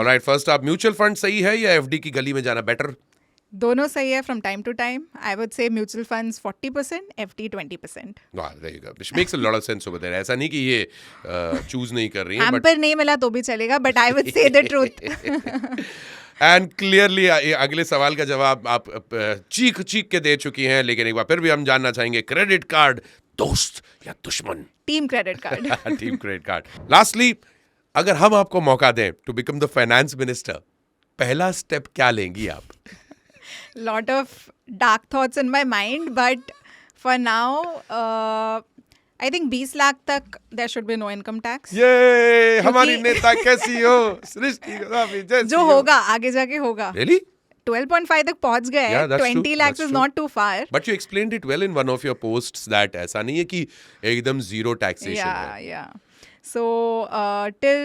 Alright, first आप mutual fund सही है या एफडी की गली में जाना बेटर? दोनों सही है from time to time. I would say mutual funds 40%, FD 20%. वाह, there you go. Which makes a lot of sense over there. ऐसा नहीं कि ये चूज नहीं कर रही हैं, हैम्पर नहीं मिला तो भी चलेगा, बट आई वुड से द ट्रूथ. एंड क्लियरली अगले सवाल का जवाब आप चीख चीख के दे चुकी हैं, लेकिन एक बार फिर भी हम जानना चाहेंगे, क्रेडिट कार्ड दोस्त या दुश्मन? Team credit card. Team credit card. Lastly, अगर हम आपको मौका दें to become the finance minister, पहला स्टेप क्या लेंगी आप? Lot of dark thoughts in my mind, but for now, I think 20 lakh तक there should be no income tax. ये हमारी नेता कैसी हो, सृष्टि गोदामी जैसी जो हो। होगा आगे जाके होगा. Really? 12.5 तक पहुंच गए हैं. Yeah, that's 20 true, lakhs that's is true. not too far. But you explained it well in one of your posts that ऐसा नहीं है कि एकदम जीरो टैक्सेशन है. Yeah. So till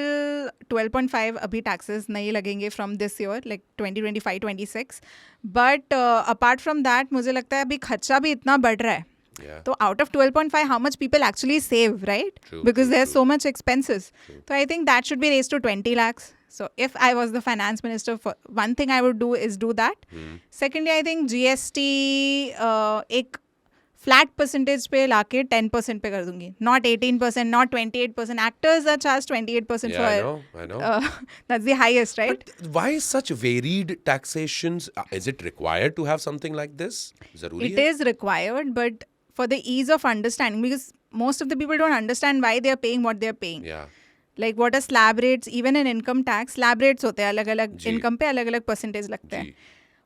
12.5 अभी taxes नहीं लगेंगे from this year, like 2025-26. But apart from that, मुझे लगता है अभी खर्चा भी इतना बढ़ रहा है. Yeah. So out of 12.5, how much people actually save, right? True, Because true, there's true. so much expenses. So I think that should be raised to 20 lakhs. So if I was the finance minister, one thing I would do is do that. Secondly, I think GST एक flat percentage पे लाके 10% पे कर दूंगी. Not 18%, not 28%. Actors are charged 28% Yeah, for. I know. That's the highest, right? But why such varied taxations? Is it required to have something like this? जरूरी It है? is required, but for the ease of understanding, because most of the people don't understand why they are paying what they are paying. Yeah. Like what are slab rates, even in income tax, slab rates होते हैं अलग अलग जी. Income पे अलग अलग percentage लगते हैं. जी.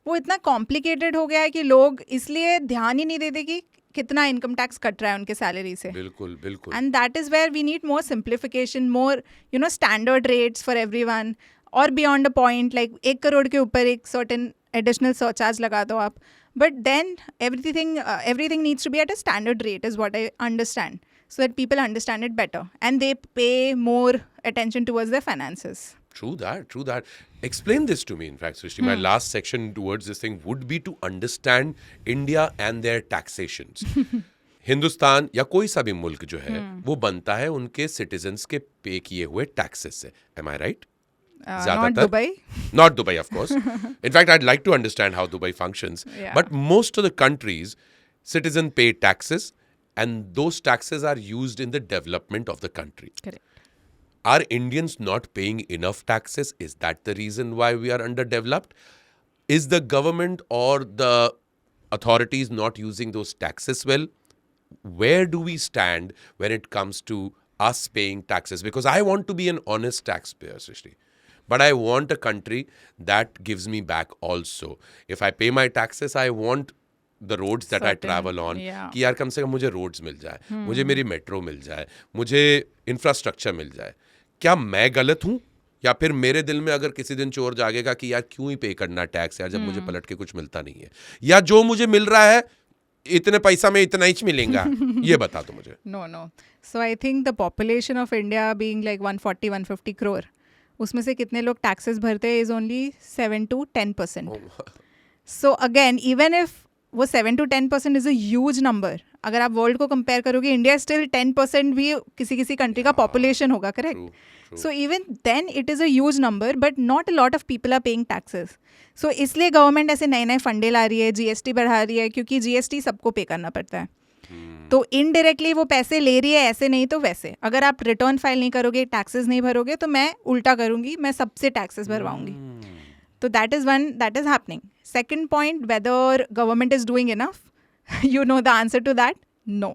वो इतना कॉम्प्लिकेटेड हो गया है कि लोग इसलिए ध्यान ही नहीं देते कि कितना इनकम टैक्स कट रहा है उनके सैलरी से. बिल्कुल बिल्कुल. And that is where we need more simplification, more standard rates for everyone, और beyond a point, like 1 crore के ऊपर एक सर्टेन एडिशनल सरचार्ज लगा दो आप. But then everything needs to be at a standard rate is what I understand, so that people understand it better and they pay more attention towards their finances. True that. Explain this to me, in fact, Srishti. My last section towards this thing would be to understand India and their taxations. Hindustan या कोई सा भी मुल्क जो है वो बनता है उनके सिटीजन्स के पे किए हुए टैक्सेस से. Am I right? Not Dubai. Not Dubai, of course. In fact, I'd like to understand how Dubai functions. Yeah. But most of the countries, citizens pay taxes, and those taxes are used in the development of the country. Correct. Are Indians not paying enough taxes? Is that the reason why we are underdeveloped? Is the government or the authorities not using those taxes well? Where do we stand when it comes to us paying taxes? Because I want to be an honest taxpayer, Srishti. But I want a country that gives me back also. If I pay my taxes, I want the roads that I Certain, travel on. yeah. कि यार कम से कम मुझे roads मिल जाए, मुझे मेरी metro मिल जाए, मुझे infrastructure मिल जाए. क्या मैं गलत हूँ? या फिर मेरे दिल में अगर किसी दिन चोर जागेगा कि यार क्यों ही पे करना टैक्स यार, जब मुझे पलट के कुछ मिलता नहीं है, या जो मुझे मिल रहा है इतने पैसा में इतना ही मिलेगा, ये बता दो मुझे. No. So I think the population of India being like 140-150 crore, उसमें से कितने लोग टैक्सेस भरते हैं is only 7 to 10%. So again, even if वो 7 to 10% is a huge number, अगर आप वर्ल्ड को कंपेयर करोगे, इंडिया स्टिल 10% भी किसी कंट्री का पॉपुलेशन होगा, correct? So even then it is a huge number, but not a lot of people are paying taxes. So इसलिए गवर्नमेंट ऐसे नए फंडे ला रही है, जीएसटी बढ़ा रही है, क्योंकि जीएसटी सबको पे करना पड़ता है. तो इनडायरेक्टली वो पैसे ले रही है, ऐसे नहीं तो वैसे. अगर आप रिटर्न फाइल नहीं करोगे, टैक्सेस नहीं भरोगे, तो मैं उल्टा करूंगी, मैं सबसे टैक्सेस भरवाऊंगी. तो that is happening. Second point, whether government is doing enough, you know the answer to that? No.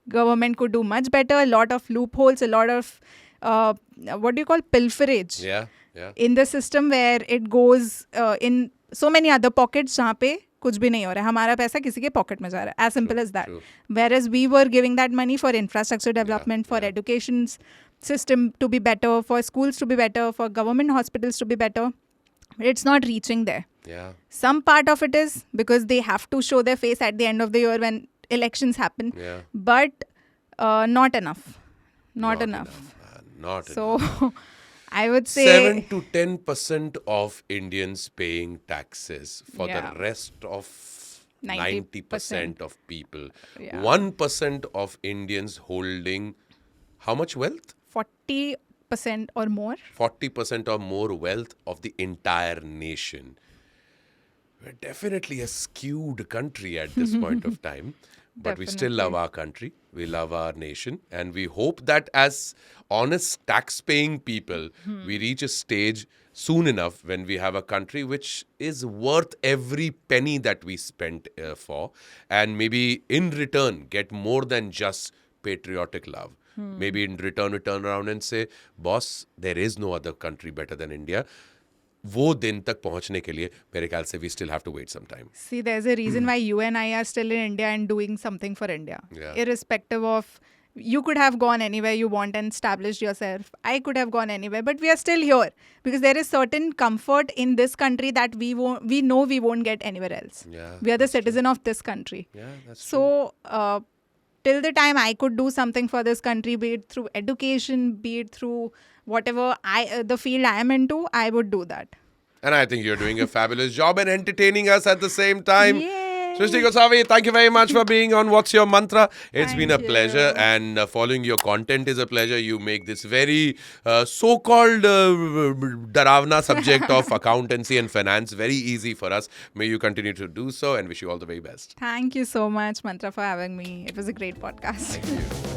Government could do much better. A lot of loopholes, a lot of what do you call pilferage in the system, where it goes in so many other pockets जहाँ पे कुछ भी नहीं हो रहा है. हमारा पैसा किसी के पॉकेट में जा रहा है. As simple as that. Whereas we were giving that money for infrastructure development, for education system to be better, for schools to be better, for government hospitals to be better. It's not reaching there. Yeah. Some part of it is because they have to show their face at the end of the year when elections happen. Yeah. But not enough. Not enough. Not So enough. I would say 7 to 10% of Indians paying taxes for Yeah. the rest of 90% 90% of people. Yeah. 1% of Indians holding how much wealth? 40% 40% or more. 40% or more wealth of the entire nation. We're definitely a skewed country at this point of time, but we still love our country. We love our nation, and we hope that as honest tax-paying people, we reach a stage soon enough when we have a country which is worth every penny that we spent for, and maybe in return get more than just patriotic love. Maybe in return we turn around and say, boss, there is no other country better than India. वो दिन तक पहुंचने के लिए मेरे ख्याल से we still have to wait some time. See, there's a reason why you and I are still in India and doing something for India. Yeah. Irrespective of, you could have gone anywhere you want and established yourself. I could have gone anywhere, but we are still here because there is certain comfort in this country that we know we won't get anywhere else. Yeah, We are the citizen of this country. Yeah, that's true. So, till the time I could do something for this country, be it through education, be it through whatever the field I am into, I would do that. And I think you're doing a fabulous job and entertaining us at the same time. Yay. Srishti Gosavi, thank you very much for being on What's Your Mantra. It's been a Thank pleasure, you. and following your content is a pleasure. You make this very so-called Daravna subject of accountancy and finance very easy for us. May you continue to do so, and wish you all the very best. Thank you so much, Mantra, for having me. It was a great podcast. Thank you.